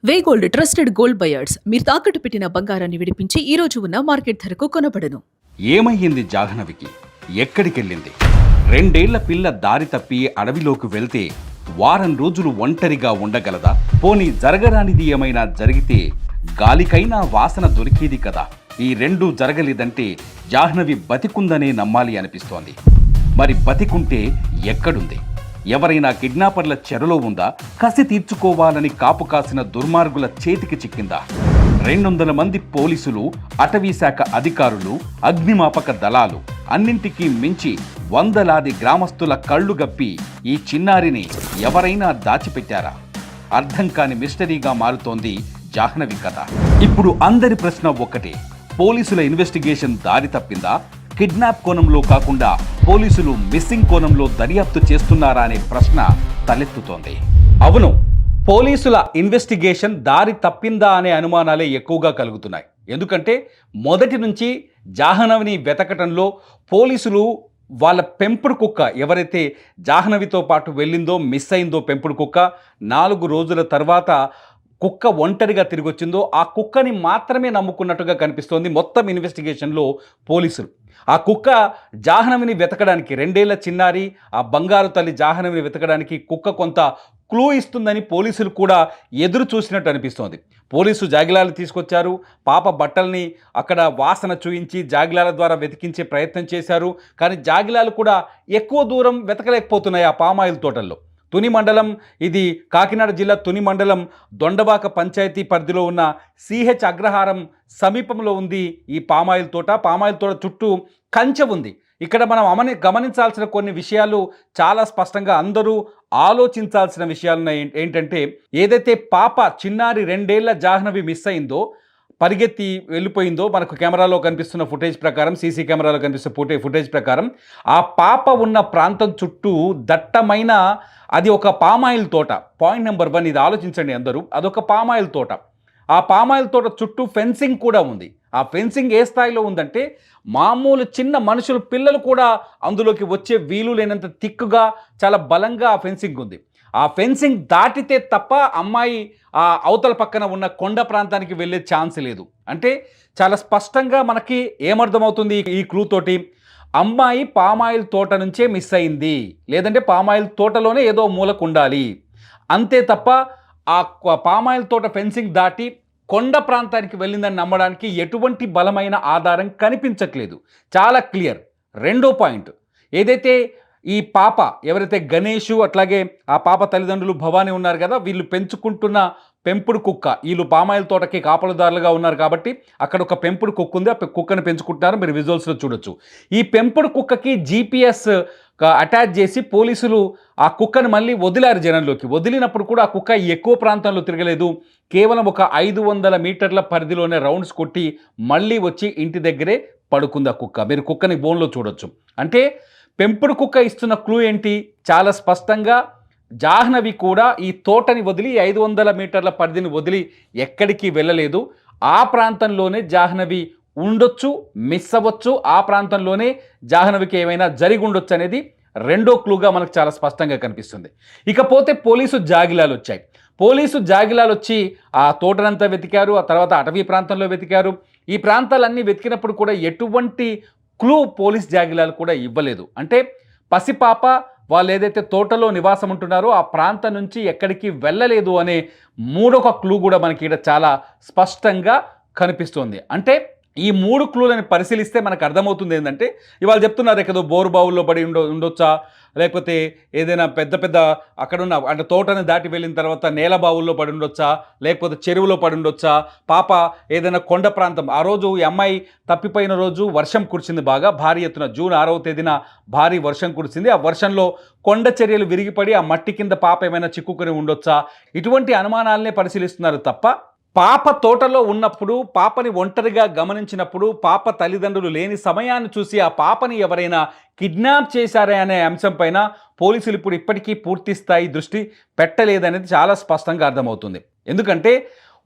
వే gold trusted gold buyers మీరు తాకట్టు పెట్టిన బంగారాన్ని విడిపించి ఈ రోజు ఉన్న మార్కెట్ ధరకు కొనబడను. ఏమయ్యింది జాహ్నవికి? ఎక్కడికెళ్ళింది? 2 ఏళ్ల పిల్ల దారి తప్పి అడవిలోకి వెళ్తే వారం రోజులు ఒంటరిగా ఉండగలదా? పోనీ జరగరానిది ఏమైనా జరిగితే గాలికైనా వాసన దొరికేది కదా. ఈ రెండూ జరగలేదంటే జాహ్నవి బతికుందనే నమ్మాలి అనిపిస్తోంది. మరి బతికుంటే ఎక్కడుంది? ఎవరైనా కిడ్నాపర్ల చెరలో ఉందా? కసి తీర్చుకోవాలని కాపు కాసిన దుర్మార్గుల చేతికి చిక్కిందా? 200 మంది పోలీసులు, అటవీ శాఖ అధికారులు, అగ్నిమాపక దళాలు, అన్నింటికీ మించి వందలాది గ్రామస్తుల కళ్ళు గప్పి ఈ చిన్నారిని ఎవరైనా దాచిపెట్టారా? అర్థం కాని మిస్టరీగా మారుతోంది జాహ్నవి కథ. ఇప్పుడు అందరి ప్రశ్న ఒక్కటే: పోలీసుల ఇన్వెస్టిగేషన్ దారి తప్పిందా? కిడ్నాప్ కోణంలో కాకుండా పోలీసులు మిస్సింగ్ కోణంలో దర్యాప్తు చేస్తున్నారా అనే ప్రశ్న తలెత్తుతోంది. అవును, పోలీసుల ఇన్వెస్టిగేషన్ దారి తప్పిందా అనే అనుమానాలే ఎక్కువగా కలుగుతున్నాయి. ఎందుకంటే మొదటి నుంచి జాహ్నవిని వెతకటంలో పోలీసులు వాళ్ళ పెంపుడు కుక్క ఎవరైతే జాహ్నవితో పాటు వెళ్ళిందో, మిస్ అయిందో పెంపుడు కుక్క, 4 రోజుల తర్వాత కుక్క ఒంటరిగా తిరిగి వచ్చిందో ఆ కుక్కని మాత్రమే నమ్ముకున్నట్టుగా కనిపిస్తోంది మొత్తం ఇన్వెస్టిగేషన్లో పోలీసులు. ఆ కుక్క జాహ్నవిని వెతకడానికి, 2 ఏళ్ల చిన్నారి ఆ బంగారు తల్లి జాహ్నవిని వెతకడానికి కుక్క కొంత క్లూ ఇస్తుందని పోలీసులు కూడా ఎదురు చూసినట్టు అనిపిస్తోంది. పోలీసు జాగిలాలు తీసుకొచ్చారు, పాప బట్టల్ని అక్కడ వాసన చూయించి జాగిలాల ద్వారా వెతికించే ప్రయత్నం చేశారు. కానీ జాగిలాలు కూడా ఎక్కువ దూరం వెతకలేకపోతున్నాయి ఆ పామాయిల్ తోటల్లో. తుని మండలం, ఇది కాకినాడ జిల్లా తుని మండలం దొండబాక పంచాయతీ పరిధిలో ఉన్న సిహెచ్ అగ్రహారం సమీపంలో ఉంది ఈ పామాయిల్ తోట. పామాయిల్ తోట చుట్టూ కంచె ఉంది. ఇక్కడ మనం గమనించాల్సిన కొన్ని విషయాలు చాలా స్పష్టంగా అందరూ ఆలోచించాల్సిన విషయాలు ఏంటంటే, ఏదైతే పాప చిన్నారి 2 ఏళ్ల జాహ్నవి మిస్ అయిందో, పరిగెత్తి వెళ్ళిపోయిందో, మనకు కెమెరాలో కనిపిస్తున్న ఫుటేజ్ ప్రకారం, సీసీ కెమెరాలో కనిపిస్తున్న ఫుటేజ్ ప్రకారం ఆ పాప ఉన్న ప్రాంతం చుట్టూ దట్టమైన, అది ఒక పామాయిల్ తోట. పాయింట్ నెంబర్ 1, ఇది ఆలోచించండి అందరూ, అదొక పామాయిల్ తోట. ఆ పామాయిల్ తోట చుట్టూ ఫెన్సింగ్ కూడా ఉంది. ఆ ఫెన్సింగ్ ఏ స్థాయిలో ఉందంటే, మామూలు చిన్న మనుషులు, పిల్లలు కూడా అందులోకి వచ్చే వీలు లేనంత థిక్గా, చాలా బలంగా ఆ ఫెన్సింగ్ ఉంది. ఆ ఫెన్సింగ్ దాటితే తప్ప అమ్మాయి ఆ అవతల పక్కన ఉన్న కొండ ప్రాంతానికి వెళ్ళే ఛాన్స్ లేదు. అంటే చాలా స్పష్టంగా మనకి ఏమర్థమవుతుంది ఈ క్లూ తోటి? అమ్మాయి పామాయిల్ తోట నుంచే మిస్ అయింది, లేదంటే పామాయిల్ తోటలోనే ఏదో మూలకు ఉండాలి, అంతే తప్ప ఆ పామాయిల్ తోట ఫెన్సింగ్ దాటి కొండ ప్రాంతానికి వెళ్ళిందని నమ్మడానికి ఎటువంటి బలమైన ఆధారం కనిపించట్లేదు. చాలా క్లియర్. రెండో పాయింట్, ఏదైతే ఈ పాప ఎవరైతే గణేషు, అట్లాగే ఆ పాప తల్లిదండ్రులు భవానీ ఉన్నారు కదా, వీళ్ళు పెంచుకుంటున్న పెంపుడు కుక్క, వీళ్ళు పామాయిల్ తోటకి కాపలదారులుగా ఉన్నారు కాబట్టి అక్కడ ఒక పెంపుడు కుక్క ఉంది. ఆ కుక్కను పెంచుకుంటున్నారు, మీరు విజువల్స్లో చూడొచ్చు. ఈ పెంపుడు కుక్కకి GPS అటాచ్ చేసి పోలీసులు ఆ కుక్కను మళ్ళీ వదిలారు జనంలోకి. వదిలినప్పుడు కూడా ఆ కుక్క ఎక్కువ ప్రాంతంలో తిరగలేదు. కేవలం ఒక 500 మీటర్ల పరిధిలోనే రౌండ్స్ కొట్టి మళ్ళీ వచ్చి ఇంటి దగ్గరే పడుకుంది ఆ కుక్క. మీరు కుక్కని బోన్లో చూడొచ్చు. అంటే పెంపుడు కుక్క ఇస్తున్న క్లూ ఏంటి? చాలా స్పష్టంగా జాహ్నవి కూడా ఈ తోటని వదిలి, 500 మీటర్ల పరిధిని వదిలి ఎక్కడికి వెళ్ళలేదు. ఆ ప్రాంతంలోనే జాహ్నవి ఉండొచ్చు, మిస్ అవ్వచ్చు, ఆ ప్రాంతంలోనే జాహ్నవికి ఏమైనా జరిగి ఉండొచ్చు అనేది రెండో క్లూగా మనకు చాలా స్పష్టంగా కనిపిస్తుంది. ఇకపోతే పోలీసు జాగిలాలు వచ్చాయి. పోలీసు జాగిలాలు వచ్చి ఆ తోటనంతా వెతికారు, ఆ తర్వాత అటవీ ప్రాంతంలో వెతికారు. ఈ ప్రాంతాలన్నీ వెతికినప్పుడు కూడా ఎటువంటి క్లూ పోలీస్ జాగిలాలు కూడా ఇవ్వలేదు. అంటే పసిపాప వాళ్ళు ఏదైతే తోటలో నివాసం ఉంటున్నారో ఆ ప్రాంతం నుంచి ఎక్కడికి వెళ్ళలేదు అనే మూడొక క్లూ కూడా మనకి ఇక్కడ చాలా స్పష్టంగా కనిపిస్తుంది. అంటే ఈ 3 క్లూలను పరిశీలిస్తే మనకు అర్థమవుతుంది ఏంటంటే, ఇవాళ చెప్తున్నారు ఏదో బోరు బావుల్లో పడి ఉండొచ్చా, లేకపోతే ఏదైనా పెద్ద అక్కడున్న అంటే తోటని దాటి వెళ్ళిన తర్వాత నేల బావుల్లో పడి ఉండొచ్చా, లేకపోతే చెరువులో పడి ఉండొచ్చా, పాప ఏదైనా కొండ ప్రాంతం, ఆ రోజు ఈ అమ్మాయి తప్పిపోయిన రోజు వర్షం కురిసింది, బాగా భారీ ఎత్తున, జూన్ 6వ తేదీన భారీ వర్షం కురిసింది. ఆ వర్షంలో కొండ చర్యలు విరిగిపడి ఆ మట్టి కింద పాప ఏమైనా చిక్కుకొని ఉండొచ్చా, ఇటువంటి అనుమానాలనే పరిశీలిస్తున్నారు తప్ప, పాప తోటలో ఉన్నప్పుడు, పాపని ఒంటరిగా గమనించినప్పుడు, పాప తల్లిదండ్రులు లేని సమయాన్ని చూసి ఆ పాపని ఎవరైనా కిడ్నాప్ చేశారే అనే అంశం పైన పోలీసులు ఇప్పటికీ పూర్తి స్థాయి దృష్టి పెట్టలేదనేది చాలా స్పష్టంగా అర్థమవుతుంది. ఎందుకంటే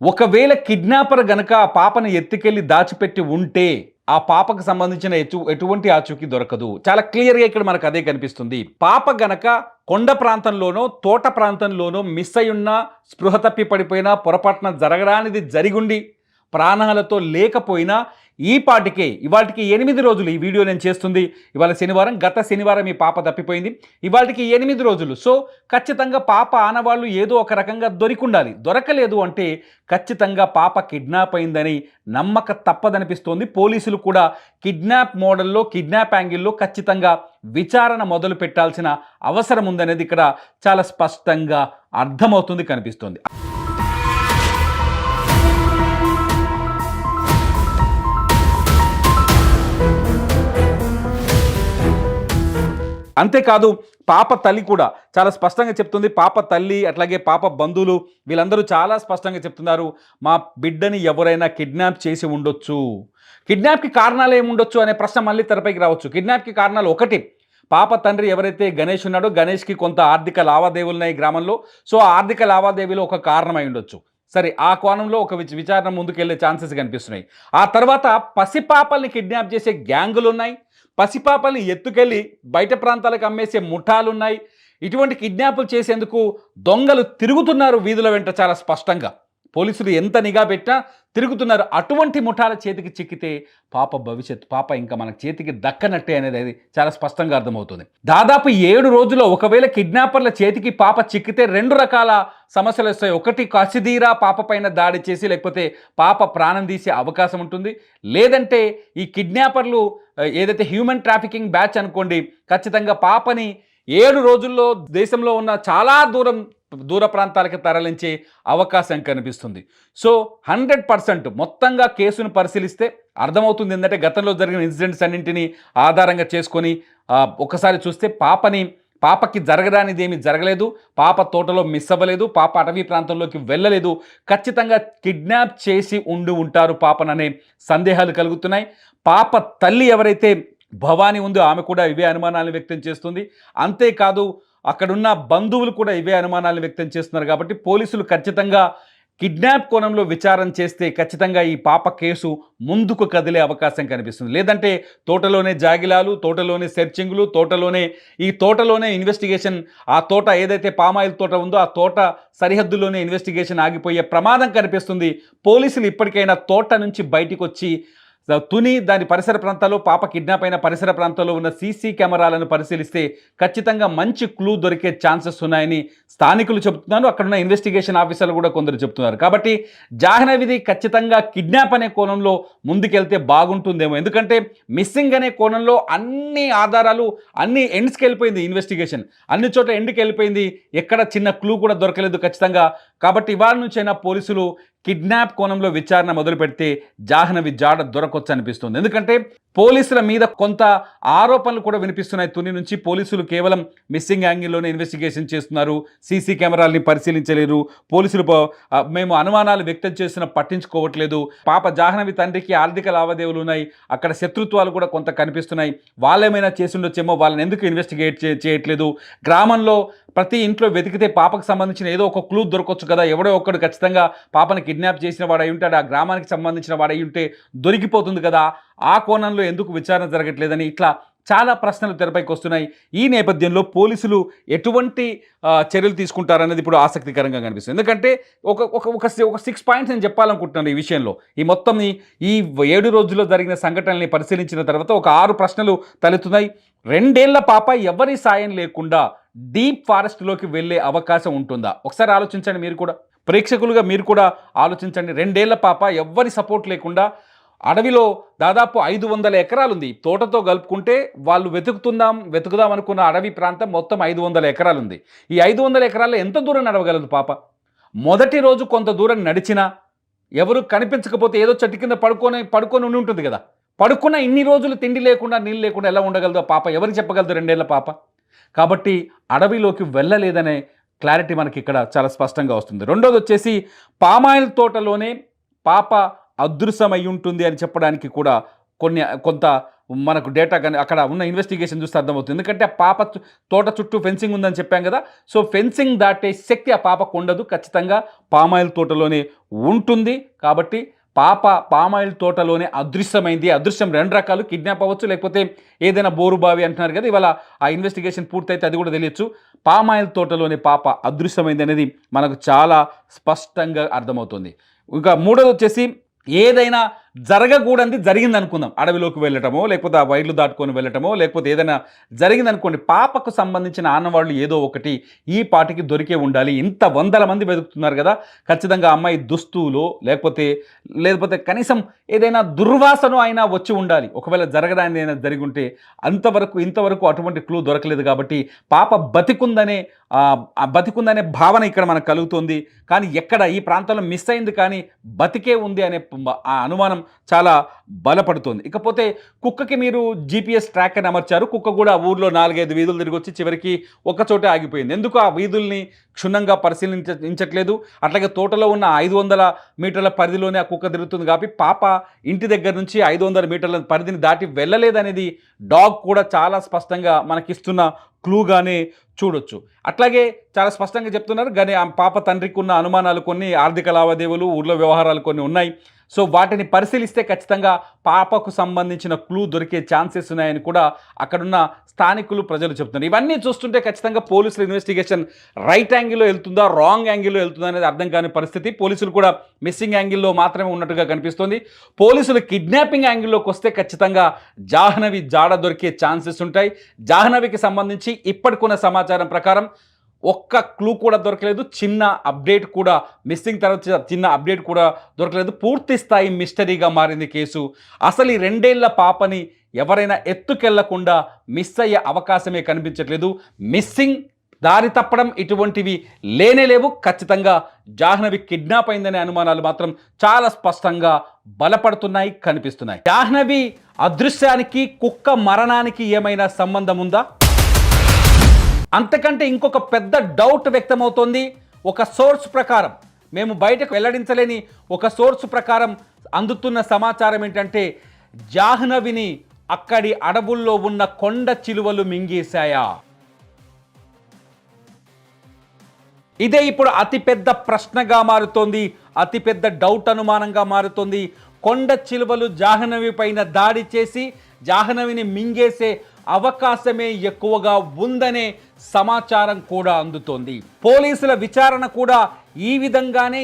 ఒకవేళ కిడ్నాపర్ గనక ఆ పాపని ఎత్తుకెళ్ళి దాచిపెట్టి ఉంటే ఆ పాపకు సంబంధించిన ఎటువంటి ఆచూకీ దొరకదు. చాలా క్లియర్‌గా ఇక్కడ మనకు అదే కనిపిస్తుంది. పాప గనక కొండ ప్రాంతంలోనో, తోట ప్రాంతంలోనో మిస్ అయ్యున్నా, స్పృహ తప్పి పడిపోయినా, పొరపాటున జరగరానిది జరిగుండి ప్రాణాలతో లేకపోయినా ఈ పాటికే ఇవాల్టికి 8 రోజులు ఈ వీడియో నేను చేస్తుంది. ఇవాళ శనివారం, గత శనివారం ఈ పాప తప్పిపోయింది. ఇవాల్టికి 8 రోజులు. సో ఖచ్చితంగా పాప ఆనవాళ్ళు ఏదో ఒక రకంగా దొరికుండాలి. దొరకలేదు అంటే ఖచ్చితంగా పాప కిడ్నాప్ అయిందని నమ్మక తప్పదనిపిస్తోంది. పోలీసులు కూడా కిడ్నాప్ మోడల్లో, కిడ్నాప్ యాంగిల్లో ఖచ్చితంగా విచారణ మొదలు పెట్టాల్సిన అవసరం ఉందనేది ఇక్కడ చాలా స్పష్టంగా అర్థమవుతుంది, కనిపిస్తోంది. అంతేకాదు పాప తల్లి కూడా చాలా స్పష్టంగా చెప్తుంది. పాప తల్లి అట్లాగే పాప బంధువులు వీళ్ళందరూ చాలా స్పష్టంగా చెప్తున్నారు, మా బిడ్డని ఎవరైనా కిడ్నాప్ చేసి ఉండొచ్చు. కిడ్నాప్కి కారణాలు ఏముండొచ్చు అనే ప్రశ్న మళ్ళీ తెరపైకి రావచ్చు. కిడ్నాప్కి కారణాలు ఒకటి, పాప తండ్రి ఎవరైతే గణేష్ ఉన్నాడో గణేష్కి కొంత ఆర్థిక లావాదేవీలు ఉన్నాయి గ్రామంలో. సో ఆ ఆర్థిక లావాదేవీలు ఒక కారణమై ఉండొచ్చు. సరే, ఆ కోణంలో ఒక విచారణ ముందుకెళ్లే ఛాన్సెస్ కనిపిస్తున్నాయి. ఆ తర్వాత పసిపాపల్ని కిడ్నాప్ చేసే గ్యాంగులు ఉన్నాయి, పసిపాపల్ని ఎత్తుకెళ్ళి బయట ప్రాంతాలకు అమ్మేసే ముఠాలున్నాయి. ఇటువంటి కిడ్నాపులు చేసేందుకు దొంగలు తిరుగుతున్నారు వీధుల వెంట. చాలా స్పష్టంగా పోలీసులు ఎంత నిఘా పెట్టినా తిరుగుతున్నారు. అటువంటి ముఠాల చేతికి చిక్కితే పాప భవిష్యత్తు, పాప ఇంకా మనకు చేతికి దక్కనట్టే అనేది అది చాలా స్పష్టంగా అర్థమవుతుంది. దాదాపు 7 రోజుల్లో ఒకవేళ కిడ్నాపర్ల చేతికి పాప చిక్కితే 2 రకాల సమస్యలు వస్తాయి. ఒకటి, కసిదీరా పాప పైన దాడి చేసి లేకపోతే పాప ప్రాణం తీసే అవకాశం ఉంటుంది. లేదంటే ఈ కిడ్నాపర్లు ఏదైతే హ్యూమన్ ట్రాఫికింగ్ బ్యాచ్ అనుకోండి, ఖచ్చితంగా పాపని 7 రోజుల్లో దేశంలో ఉన్న చాలా దూర ప్రాంతాలకి తరలించే అవకాశం కనిపిస్తుంది. సో 100% మొత్తంగా కేసును పరిశీలిస్తే అర్థమవుతుంది. ఏంటంటే గతంలో జరిగిన ఇన్సిడెంట్స్ అన్నింటినీ ఆధారంగా చేసుకొని ఒకసారి చూస్తే పాపకి జరగరానిది ఏమీ జరగలేదు, పాప తోటలో మిస్ అవ్వలేదు, పాప అటవీ ప్రాంతంలోకి వెళ్ళలేదు. ఖచ్చితంగా కిడ్నాప్ చేసి ఉంటారు పాపననే సందేహాలు కలుగుతున్నాయి. పాప తల్లి ఎవరైతే భవానీ ఉందో ఆమె కూడా ఇవే అనుమానాలను వ్యక్తం చేస్తుంది. అంతేకాదు అక్కడున్న బంధువులు కూడా ఇవే అనుమానాలను వ్యక్తం చేస్తున్నారు. కాబట్టి పోలీసులు ఖచ్చితంగా కిడ్నాప్ కోణంలో విచారణ చేస్తే ఖచ్చితంగా ఈ పాప కేసు ముందుకు కదిలే అవకాశం కనిపిస్తుంది. లేదంటే తోటలోనే జాగిలాలు, తోటలోనే సెర్చింగ్లు, తోటలోనే ఇన్వెస్టిగేషన్, ఆ తోట ఏదైతే పామాయిల్ తోట ఉందో ఆ తోట సరిహద్దులోనే ఇన్వెస్టిగేషన్ ఆగిపోయే ప్రమాదం కనిపిస్తుంది. పోలీసులు ఇప్పటికైనా తోట నుంచి బయటికి వచ్చి తుని దాని పరిసర ప్రాంతాల్లో, పాప కిడ్నాప్ అయిన పరిసర ప్రాంతాల్లో ఉన్న సీసీ కెమెరాలను పరిశీలిస్తే ఖచ్చితంగా మంచి క్లూ దొరికే ఛాన్సెస్ ఉన్నాయని స్థానికులు చెబుతున్నారు. అక్కడున్న ఇన్వెస్టిగేషన్ ఆఫీసర్లు కూడా కొందరు చెప్తున్నారు. కాబట్టి జాహ్నవిది ఖచ్చితంగా కిడ్నాప్ అనే కోణంలో ముందుకెళ్తే బాగుంటుందేమో. ఎందుకంటే మిస్సింగ్ అనే కోణంలో అన్ని ఆధారాలు అన్ని ఎండ్స్కి వెళ్ళిపోయింది. ఇన్వెస్టిగేషన్ అన్ని చోట్ల ఎండ్కి వెళ్ళిపోయింది. ఎక్కడ చిన్న క్లూ కూడా దొరకలేదు ఖచ్చితంగా. కాబట్టి ఇవాళ నుంచైనా పోలీసులు కిడ్నాప్ కోణంలో విచారణ మొదలు పెడితే జాహ్నవి జాడ దొరకొచ్చు అనిపిస్తుంది. ఎందుకంటే పోలీసుల మీద కొంత ఆరోపణలు కూడా వినిపిస్తున్నాయి. తుని నుంచి పోలీసులు కేవలం మిస్సింగ్ యాంగిల్లోనే ఇన్వెస్టిగేషన్ చేస్తున్నారు, సీసీ కెమెరాల్ని పరిశీలించలేరు, పోలీసులు మేము అనుమానాలు వ్యక్తం చేసిన పట్టించుకోవట్లేదు. పాప జాహ్నవి తండ్రికి ఆర్థిక లావాదేవీలు ఉన్నాయి, అక్కడ శత్రుత్వాలు కూడా కొంత కనిపిస్తున్నాయి, వాళ్ళేమైనా చేసి ఉండొచ్చేమో, వాళ్ళని ఎందుకు ఇన్వెస్టిగేట్ చేయట్లేదు, గ్రామంలో ప్రతి ఇంట్లో వెతికితే పాపకు సంబంధించిన ఏదో ఒక క్లూ దొరకొచ్చు కదా, ఎవడో ఒక్కడు ఖచ్చితంగా పాపని కిడ్నాప్ చేసిన వాడు అయి ఉంటాడు, ఆ గ్రామానికి సంబంధించిన వాడు అయి ఉంటే దొరికిపోతుంది కదా, ఆ కోణంలో ఎందుకు విచారణ జరగట్లేదని ఇట్లా చాలా ప్రశ్నలు తెరపైకి వస్తున్నాయి. ఈ నేపథ్యంలో పోలీసులు ఎటువంటి చర్యలు తీసుకుంటారనేది ఇప్పుడు ఆసక్తికరంగా కనిపిస్తుంది. ఎందుకంటే ఒక 6 పాయింట్స్ నేను చెప్పాలనుకుంటున్నాను ఈ విషయంలో. ఈ 7 రోజుల్లో జరిగిన సంఘటనల్ని పరిశీలించిన తర్వాత ఒక 6 ప్రశ్నలు తలెత్తున్నాయి. 2 ఏళ్ల పాప ఎవరి సాయం లేకుండా డీప్ ఫారెస్ట్లోకి వెళ్ళే అవకాశం ఉంటుందా? ఒకసారి ఆలోచించండి. మీరు కూడా ప్రేక్షకులుగా మీరు కూడా ఆలోచించండి. 2 ఏళ్ల పాప ఎవ్వరి సపోర్ట్ లేకుండా అడవిలో దాదాపు 500 ఎకరాలు ఉంది. తోటతో కలుపుకుంటే వాళ్ళు వెతుకుదాం అనుకున్న అడవి ప్రాంతం మొత్తం 500 ఎకరాలు ఉంది. ఈ 500 ఎకరాల్లో ఎంత దూరం నడవగలదు పాప? మొదటి రోజు కొంత దూరం నడిచినా ఎవరు కనిపించకపోతే ఏదో చెట్టు కింద పడుకొని ఉండి ఉంటుంది కదా, పడుకున్న ఇన్ని రోజులు తిండి లేకుండా నీళ్ళు లేకుండా ఎలా ఉండగలదో పాప? ఎవరు చెప్పగలదు 2 ఏళ్ల పాప? కాబట్టి అడవిలోకి వెళ్ళలేదనే క్లారిటీ మనకి ఇక్కడ చాలా స్పష్టంగా వస్తుంది. రెండోది వచ్చేసి పామాయిల్ తోటలోనే పాప అదృశ్యమై ఉంటుంది అని చెప్పడానికి కూడా కొంత మనకు డేటా కానీ అక్కడ ఉన్న ఇన్వెస్టిగేషన్ చూస్తే అర్థమవుతుంది. ఎందుకంటే ఆ పాప తోట చుట్టూ ఫెన్సింగ్ ఉందని చెప్పాం కదా, సో ఫెన్సింగ్ దాటే శక్తి ఆ పాపకు ఉండదు, ఖచ్చితంగా పామాయిల్ తోటలోనే ఉంటుంది. కాబట్టి పాప పామాయిల్ తోటలోనే అదృశ్యమైంది. అదృశ్యం 2 రకాలు, కిడ్నాప్ అవ్వచ్చు, లేకపోతే ఏదైనా బోరుబావి అంటున్నారు కదా, ఇవాళ ఆ ఇన్వెస్టిగేషన్ పూర్తయితే అది కూడా తెలియచ్చు. పామాయిల్ తోటలోనే పాప అదృశ్యమైంది అనేది మనకు చాలా స్పష్టంగా అర్థమవుతుంది. ఇంకా మూడోది వచ్చేసి, ఏదైనా జరగకూడనిది జరిగింది అనుకుందాం, అడవిలోకి వెళ్ళటమో, లేకపోతే ఆ వైర్లు దాటుకొని వెళ్ళటమో, లేకపోతే ఏదైనా జరిగిందనుకోండి, పాపకు సంబంధించిన ఆనవాళ్ళు ఏదో ఒకటి ఈ పాటికి దొరికే ఉండాలి. ఇంత వందల మంది వెతుకుతున్నారు కదా, ఖచ్చితంగా అమ్మాయి దుస్తులో లేకపోతే కనీసం ఏదైనా దుర్వాసన అయినా వచ్చి ఉండాలి. ఒకవేళ జరగడానికి ఏదైనా జరిగి ఉంటే ఇంతవరకు అటువంటి క్లూ దొరకలేదు. కాబట్టి పాప బతికుందనే భావన ఇక్కడ మనకు కలుగుతుంది. కానీ ఎక్కడ ఈ ప్రాంతంలో మిస్ అయింది, కానీ బతికే ఉంది అనే ఆ అనుమానం చాలా బలపడుతుంది. ఇకపోతే కుక్కకి మీరు GPS ట్రాక్ అని అమర్చారు. కుక్క కూడా ఊర్లో 4-5 వీధులు తిరిగి వచ్చి చివరికి ఒక్కచోటే ఆగిపోయింది. ఎందుకు ఆ వీధుల్ని క్షుణ్ణంగా పరిశీలించట్లేదు? అట్లాగే తోటలో ఉన్న 500 మీటర్ల పరిధిలోనే ఆ కుక్క తిరుగుతుంది. కాబట్టి పాప ఇంటి దగ్గర నుంచి 500 మీటర్ల పరిధిని దాటి వెళ్ళలేదనేది డాగ్ కూడా చాలా స్పష్టంగా మనకిస్తున్న క్లూగానే చూడొచ్చు. అట్లాగే చాలా స్పష్టంగా చెప్తున్నారు. కానీ ఆ పాప తండ్రికి ఉన్న అనుమానాలు కొన్ని, ఆర్థిక లావాదేవీలు, ఊర్లో వ్యవహారాలు కొన్ని ఉన్నాయి. సో వాటిని పరిశీలిస్తే ఖచ్చితంగా పాపకు సంబంధించిన క్లూ దొరికే ఛాన్సెస్ ఉన్నాయని కూడా అక్కడున్న స్థానికులు, ప్రజలు చెప్తున్నారు. ఇవన్నీ చూస్తుంటే ఖచ్చితంగా పోలీసుల ఇన్వెస్టిగేషన్ రైట్ యాంగిల్లో వెళ్తుందా, రాంగ్ యాంగిల్లో వెళ్తుందా అనేది అర్థం కాని పరిస్థితి. పోలీసులు కూడా మిస్సింగ్ యాంగిల్లో మాత్రమే ఉన్నట్టుగా కనిపిస్తోంది. పోలీసులు కిడ్నాపింగ్ యాంగిల్లోకి వస్తే ఖచ్చితంగా జాహ్నవి జాడ దొరికే ఛాన్సెస్ ఉంటాయి. జాహ్నవికి సంబంధించి ఇప్పటికున్న సమాచారం ప్రకారం ఒక్క క్లూ కూడా దొరకలేదు. చిన్న అప్డేట్ కూడా, మిస్సింగ్ తర్వాత చిన్న అప్డేట్ కూడా దొరకలేదు. పూర్తి స్థాయి మిస్టరీగా మారింది కేసు. అసలు ఈ 2 ఏళ్ల పాపని ఎవరైనా ఎత్తుకెళ్లకుండా మిస్ అయ్యే అవకాశమే కనిపించట్లేదు. మిస్సింగ్, దారి తప్పడం ఇటువంటివి లేనేలేవు. ఖచ్చితంగా జాహ్నవి కిడ్నాప్ అయిందనే అనుమానాలు మాత్రం చాలా స్పష్టంగా బలపడుతున్నాయి, కనిపిస్తున్నాయి. జాహ్నవి అదృశ్యానికి, కుక్క మరణానికి ఏమైనా సంబంధం ఉందా? అంతకంటే ఇంకొక పెద్ద డౌట్ వ్యక్తమవుతోంది. ఒక సోర్స్ ప్రకారం, మేము బయటకు వెల్లడించలేని ఒక సోర్స్ ప్రకారం అందుతున్న సమాచారం ఏంటంటే, జాహ్నవిని అక్కడి అడవుల్లో ఉన్న కొండ చిలువలు మింగేశాయా? ఇదే ఇప్పుడు అతిపెద్ద ప్రశ్నగా మారుతోంది, అతిపెద్ద డౌట్, అనుమానంగా మారుతోంది. కొండ చిలువలు జాహ్నవి పైన దాడి చేసి జాహ్నవిని మింగేసే అవకాశమే ఎక్కువగా ఉందనే సమాచారం కూడా అందుతోంది. పోలీసుల విచారణ కూడా ఈ విధంగానే,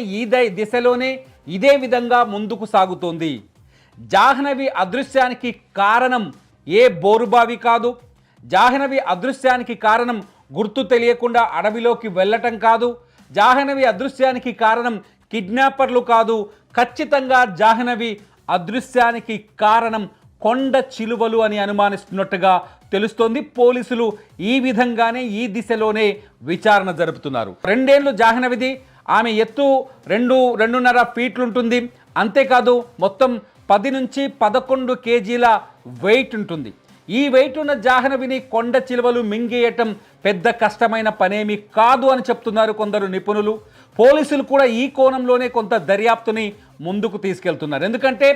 దిశలోనే ఇదే విధంగా ముందుకు సాగుతోంది. జాహ్నవి అదృశ్యానికి కారణం ఏ బోరుబావి కాదు. జాహ్నవి అదృశ్యానికి కారణం గుర్తు తెలియకుండా అడవిలోకి వెళ్ళటం కాదు. జాహ్నవి అదృశ్యానికి కారణం కిడ్నాపర్లు కాదు. ఖచ్చితంగా జాహ్నవి అదృశ్యానికి కారణం కొండ చిలువలు అని అనుమానిస్తున్నట్టుగా తెలుస్తోంది. పోలీసులు ఈ విధంగానే, ఈ దిశలోనే విచారణ జరుపుతున్నారు. 2 ఏళ్ళు జాహ్నవిది. ఆమె ఎత్తు 2.5 ఫీట్లు ఉంటుంది. అంతేకాదు మొత్తం 10 నుంచి 11 కేజీల వెయిట్ ఉంటుంది. ఈ వెయిట్ ఉన్న జాహ్నవిని కొండ చిలువలు మింగేయటం పెద్ద కష్టమైన పనేమి కాదు అని చెప్తున్నారు కొందరు నిపుణులు. పోలీసులు కూడా ఈ కోణంలోనే కొంత దర్యాప్తుని ముందుకు తీసుకెళ్తున్నారు. ఎందుకంటే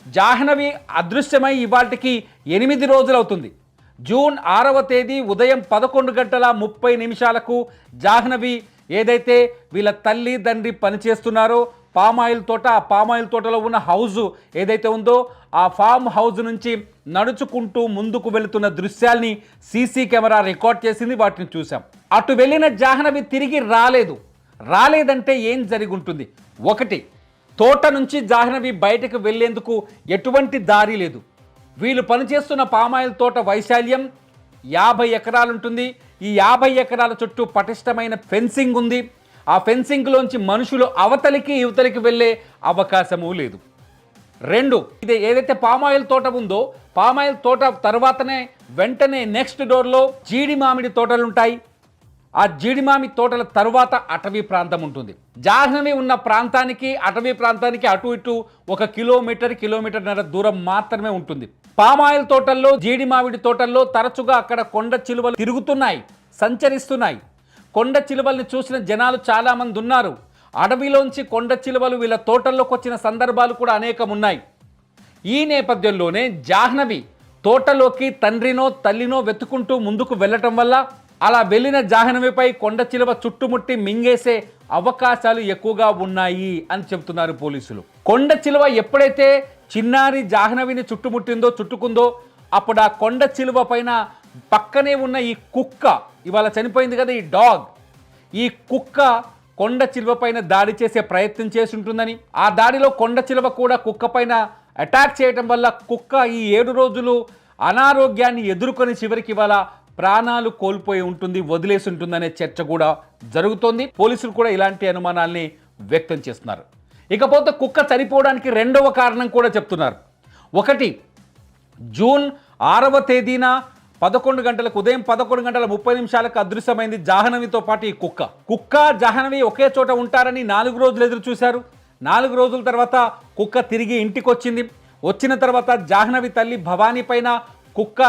జాహ్నవి అదృశ్యమై ఇవాళకి 8 రోజులు అవుతుంది. జూన్ 6వ తేదీ ఉదయం 11:30 జాహ్నవి ఏదైతే వీళ్ళ తల్లి తండ్రి పనిచేస్తున్నారో పామాయిల్ తోట, ఆ పామాయిల్ తోటలో ఉన్న హౌస్ ఏదైతే ఉందో ఆ ఫామ్ హౌస్ నుంచి నడుచుకుంటూ ముందుకు వెళుతున్న దృశ్యాల్ని సీసీ కెమెరా రికార్డ్ చేసింది. వాటిని చూసాం. అటు వెళ్ళిన జాహ్నవి తిరిగి రాలేదంటే ఏం జరిగి ఉంటుంది? ఒకటి, తోట నుంచి జాహ్నవి బయటకు వెళ్లేందుకు ఎటువంటి దారి లేదు. వీళ్ళు పనిచేస్తున్న పామాయిల్ తోట వైశాల్యం 50 ఎకరాలు ఉంటుంది. ఈ 50 ఎకరాల చుట్టూ పటిష్టమైన ఫెన్సింగ్ ఉంది. ఆ ఫెన్సింగ్లోంచి మనుషులు అవతలికి యువతలికి వెళ్ళే అవకాశము లేదు. 2, ఇది ఏదైతే పామాయిల్ తోట ఉందో పామాయిల్ తోట తర్వాతనే వెంటనే నెక్స్ట్ డోర్లో జీడి మామిడి తోటలు ఉంటాయి. ఆ జీడి మామిడి తోటల తరువాత అటవీ ప్రాంతం ఉంటుంది. జాహ్నవి ఉన్న ప్రాంతానికి అటవీ ప్రాంతానికి అటు ఇటు 1 కిలోమీటర్న్నర దూరం మాత్రమే ఉంటుంది. పామాయిల్ తోటల్లో, జీడి మామిడి తోటల్లో తరచుగా అక్కడ కొండ చిలువలు తిరుగుతున్నాయి, సంచరిస్తున్నాయి. కొండ చిలువల్ని చూసిన జనాలు చాలామంది ఉన్నారు. అడవిలోంచి కొండ చిలువలు వీళ్ళ తోటల్లోకి వచ్చిన సందర్భాలు కూడా అనేకం ఉన్నాయి. ఈ నేపథ్యంలోనే జాహ్నవి తోటలోకి తండ్రినో తల్లినో వెతుకుంటూ ముందుకు వెళ్ళటం వల్ల అలా వెళ్ళిన జాహ్నవిపై కొండ చిలువ చుట్టుముట్టి మింగేసే అవకాశాలు ఎక్కువగా ఉన్నాయి అని చెప్తున్నారు పోలీసులు. కొండ చిలువ ఎప్పుడైతే చిన్నారి జాహ్నవిని చుట్టుకుందో అప్పుడు ఆ కొండ చిలువ పైన పక్కనే ఉన్న ఈ కుక్క, ఇవాళ చనిపోయింది కదా ఈ డాగ్, ఈ కుక్క కొండ చిలువ పైన దాడి చేసే ప్రయత్నం చేసి ఉంటుందని, ఆ దాడిలో కొండ చిలువ కూడా కుక్క పైన అటాక్ చేయడం వల్ల కుక్క ఈ 7 రోజులు అనారోగ్యాన్ని ఎదుర్కొని చివరికి ఇవాళ ప్రాణాలు కోల్పోయి ఉంటుంది, వదిలేసి ఉంటుందనే చర్చ కూడా జరుగుతోంది. పోలీసులు కూడా ఇలాంటి అనుమానాల్ని వ్యక్తం చేస్తున్నారు. ఇకపోతే కుక్క చనిపోవడానికి రెండవ కారణం కూడా చెప్తున్నారు. ఒకటి, జూన్ 6వ తేదీన 11 గంటలకు, ఉదయం 11 గంటల 30 నిమిషాలకు అదృశ్యమైంది జాహ్నవితో పాటు ఈ కుక్క జాహ్నవి ఒకే చోట ఉంటారని 4 రోజులు ఎదురు చూశారు. 4 రోజుల తర్వాత కుక్క తిరిగి ఇంటికి వచ్చిన తర్వాత జాహ్నవి తల్లి భవానీ పైన కుక్క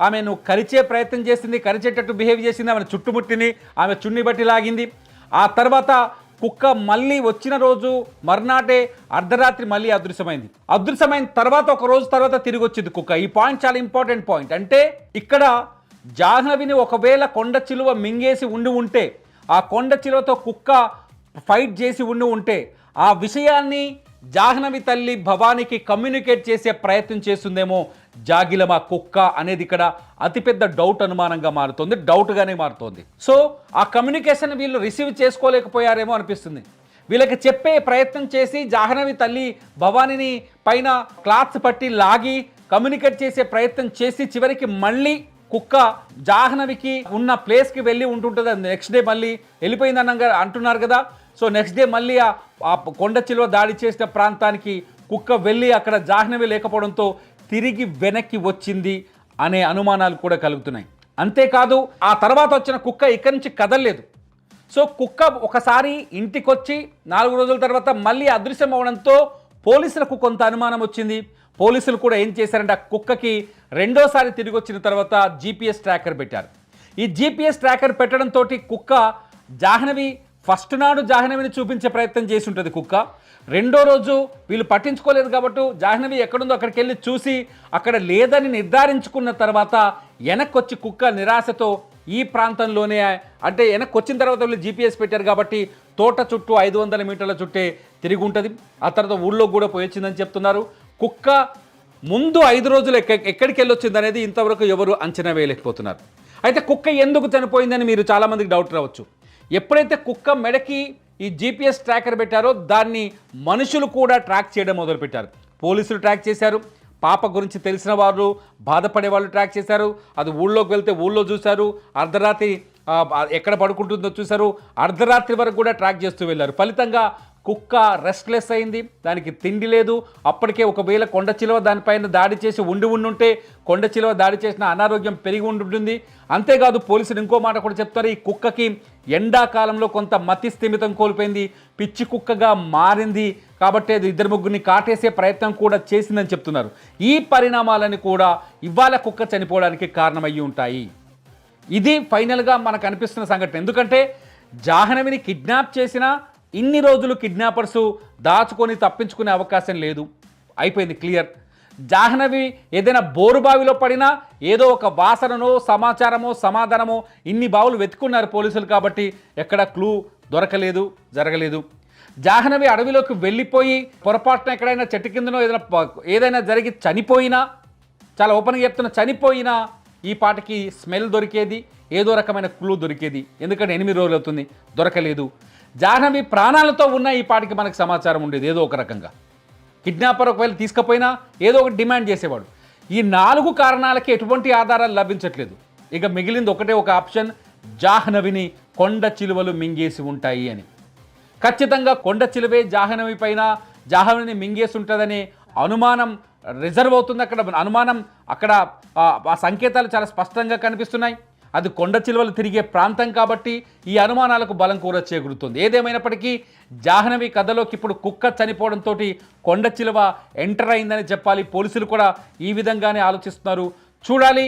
ఆమెను కరిచే ప్రయత్నం చేసింది, కరిచేటట్టు బిహేవ్ చేసింది, ఆమెను చుట్టుముట్టింది, ఆమె చున్ని బట్టి లాగింది. ఆ తర్వాత కుక్క మళ్ళీ వచ్చిన రోజు మర్నాటే అర్ధరాత్రి మళ్ళీ అదృశ్యమైన తర్వాత ఒక రోజు తర్వాత తిరిగి వచ్చింది కుక్క. ఈ పాయింట్ చాలా ఇంపార్టెంట్ పాయింట్. అంటే ఇక్కడ జాహ్నవిని ఒకవేళ కొండ చిలువ మింగేసి ఉంటే, ఆ కొండ చిలువతో కుక్క ఫైట్ చేసి ఉంటే ఆ విషయాన్ని జాహ్నవి తల్లి భవానీకి కమ్యూనికేట్ చేసే ప్రయత్నం చేస్తుందేమో జాగిలమా కుక్క అనేది ఇక్కడ అతిపెద్ద అనుమానంగా మారుతుంది, డౌట్గానే మారుతోంది. సో ఆ కమ్యూనికేషన్ వీళ్ళు రిసీవ్ చేసుకోలేకపోయారేమో అనిపిస్తుంది. వీళ్ళకి చెప్పే ప్రయత్నం చేసి జాహ్నవి తల్లి భవానీని పైన క్లాత్స్ పట్టి లాగి కమ్యూనికేట్ చేసే ప్రయత్నం చేసి చివరికి మళ్ళీ కుక్క జాహ్నవికి ఉన్న ప్లేస్కి వెళ్ళి ఉంటుంటుంది. నెక్స్ట్ డే మళ్ళీ వెళ్ళిపోయిందని అంటున్నారు కదా. సో నెక్స్ట్ డే మళ్ళీ ఆ కొండ చిలువ దాడి చేసిన ప్రాంతానికి కుక్క వెళ్ళి అక్కడ జాహ్నవి లేకపోవడంతో తిరిగి వెనక్కి వచ్చింది అనే అనుమానాలు కూడా కలుగుతున్నాయి. అంతేకాదు ఆ తర్వాత వచ్చిన కుక్క ఇక్కడి నుంచి కదలలేదు. సో కుక్క ఒకసారి ఇంటికి వచ్చి 4 రోజుల తర్వాత మళ్ళీ అదృశ్యం అవడంతో పోలీసులకు కొంత అనుమానం వచ్చింది. పోలీసులు కూడా ఏం చేశారంటే ఆ కుక్కకి రెండోసారి తిరిగి వచ్చిన తర్వాత GPS ట్రాకర్ పెట్టారు. ఈ GPS ట్రాకర్ పెట్టడంతో కుక్క జాహ్నవి ఫస్ట్ నాడు జాహ్నవిని చూపించే ప్రయత్నం చేసి ఉంటుంది కుక్క. రెండో రోజు వీళ్ళు పట్టించుకోలేదు కాబట్టి జాహ్నవి ఎక్కడుందో అక్కడికి వెళ్ళి చూసి అక్కడ లేదని నిర్ధారించుకున్న తర్వాత వెనక్కొచ్చి కుక్క నిరాశతో ఈ ప్రాంతంలోనే, అంటే వెనక్కి వచ్చిన తర్వాత వీళ్ళు GPS పెట్టారు కాబట్టి తోట చుట్టూ 500 మీటర్ల చుట్టే తిరిగి ఉంటుంది. ఆ తర్వాత ఊళ్ళో కూడా పోయొచ్చిందని చెప్తున్నారు. కుక్క ముందు 5 రోజులు ఎక్కడికి వెళ్ళొచ్చింది అనేది ఇంతవరకు ఎవరు అంచనా వేయలేకపోతున్నారు. అయితే కుక్క ఎందుకు చనిపోయిందని మీరు చాలామందికి డౌట్ రావచ్చు. ఎప్పుడైతే కుక్క మెడకి ఈ GPS ట్రాకర్ పెట్టారో దాన్ని మనుషులు కూడా ట్రాక్ చేయడం మొదలుపెట్టారు. పోలీసులు ట్రాక్ చేశారు, పాప గురించి తెలిసిన వారు, బాధపడే వాళ్ళు ట్రాక్ చేశారు. అది ఊళ్ళోకి వెళ్తే ఊళ్ళో చూశారు, అర్ధరాత్రి ఎక్కడ పడుకుంటుందో చూశారు, అర్ధరాత్రి వరకు కూడా ట్రాక్ చేస్తూ వెళ్ళారు. ఫలితంగా కుక్క రెస్ట్లెస్ అయింది, దానికి తిండి లేదు. అప్పటికే ఒకవేళ కొండ చిలువ దానిపైన దాడి చేసి ఉంటే కొండ చిలువ దాడి చేసిన అనారోగ్యం పెరిగి ఉంటుంది. అంతేకాదు పోలీసులు ఇంకో మాట కూడా చెప్తారు, ఈ కుక్కకి ఎండాకాలంలో కొంత మతి స్థిమితం కోల్పోయింది, పిచ్చి కుక్కగా మారింది కాబట్టి అది 2-3 కాటేసే ప్రయత్నం కూడా చేసిందని చెప్తున్నారు. ఈ పరిణామాలని కూడా ఇవాళ కుక్క చనిపోవడానికి కారణమయ్యి ఉంటాయి. ఇది ఫైనల్గా మనకు అనిపిస్తున్న సంఘటన. ఎందుకంటే జాహ్నవిని కిడ్నాప్ చేసిన ఇన్ని రోజులు కిడ్నాపర్స్ దాచుకొని తప్పించుకునే అవకాశం లేదు, అయిపోయింది, క్లియర్. జాహ్నవి ఏదైనా బోరుబావిలో పడినా ఏదో ఒక వాసననో సమాచారమో సమాధానమో ఇన్ని బావులు వెతుకున్నారు పోలీసులు కాబట్టి ఎక్కడ క్లూ దొరకలేదు, జరగలేదు. జాహ్నవి అడవిలోకి వెళ్ళిపోయి పొరపాటున ఎక్కడైనా చెట్టు కిందనో ఏదైనా జరిగి చనిపోయినా, చాలా ఓపెన్గా చెప్తున్నా, చనిపోయినా ఈ పాటికి స్మెల్ దొరికేది, ఏదో రకమైన క్లూ దొరికేది. ఎందుకంటే 8 రోజులు అవుతుంది, దొరకలేదు. జాహ్నవి ప్రాణాలతో ఉన్న ఈ పాటికి మనకు సమాచారం ఉండేది ఏదో ఒక రకంగా. కిడ్నాపర్ ఒకవేళ తీసుకుపోయినా ఏదో ఒకటి డిమాండ్ చేసేవాడు. ఈ 4 కారణాలకి ఎటువంటి ఆధారాలు లభించట్లేదు. ఇక మిగిలింది ఒకటే ఒక ఆప్షన్, జాహ్నవిని కొండ చిలువలు మింగేసి ఉంటాయి అని. ఖచ్చితంగా కొండ చిలువే జాహ్నవి పైన జాహ్నవిని మింగేసి ఉంటుందనే అనుమానం రిజర్వ్ అవుతుంది. అక్కడ ఆ సంకేతాలు చాలా స్పష్టంగా కనిపిస్తున్నాయి. అది కొండ చిలువలు తిరిగే ప్రాంతం కాబట్టి ఈ అనుమానాలకు బలం కూడా చేకూరుతుంది. ఏదేమైనప్పటికీ జాహ్నవి కథలోకి ఇప్పుడు కుక్క చనిపోవడంతో కొండ చిలువ ఎంటర్ అయిందని చెప్పాలి. పోలీసులు కూడా ఈ విధంగానే ఆలోచిస్తున్నారు. చూడాలి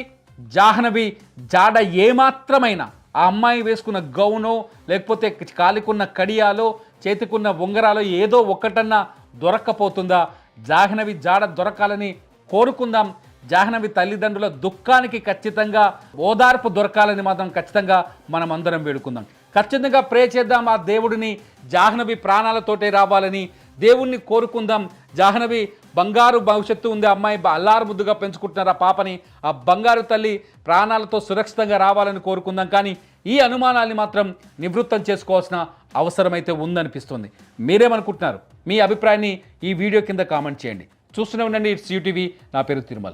జాహ్నవి జాడ ఏమాత్రమైనా, ఆ అమ్మాయి వేసుకున్న గౌనో లేకపోతే కాలికున్న కడియాలో చేతికున్న ఉంగరాలో ఏదో ఒక్కటన్నా దొరక్కపోతుందా? జాహ్నవి జాడ దొరకాలని కోరుకుందాం. జాహ్నవి తల్లిదండ్రుల దుఃఖానికి ఖచ్చితంగా ఓదార్పు దొరకాలని మాత్రం ఖచ్చితంగా మనం అందరం వేడుకుందాం. ఖచ్చితంగా ప్రే చేద్దాం ఆ దేవుడిని, జాహ్నవి ప్రాణాలతోటే రావాలని దేవుణ్ణి కోరుకుందాం. జాహ్నవి బంగారు భవిష్యత్తు ఉంది, అమ్మాయి అల్లారు ముద్దుగా పెంచుకుంటున్నారు ఆ పాపని. ఆ బంగారు తల్లి ప్రాణాలతో సురక్షితంగా రావాలని కోరుకుందాం. కానీ ఈ అనుమానాల్ని మాత్రం నివృత్తం చేసుకోవాల్సిన అవసరమైతే ఉందనిపిస్తుంది. మీరేమనుకుంటున్నారు? మీ అభిప్రాయాన్ని ఈ వీడియో కింద కామెంట్ చేయండి. చూస్తూనే ఉండండి, ఇట్స్ యూటీవీ. నా పేరు తిరుమల.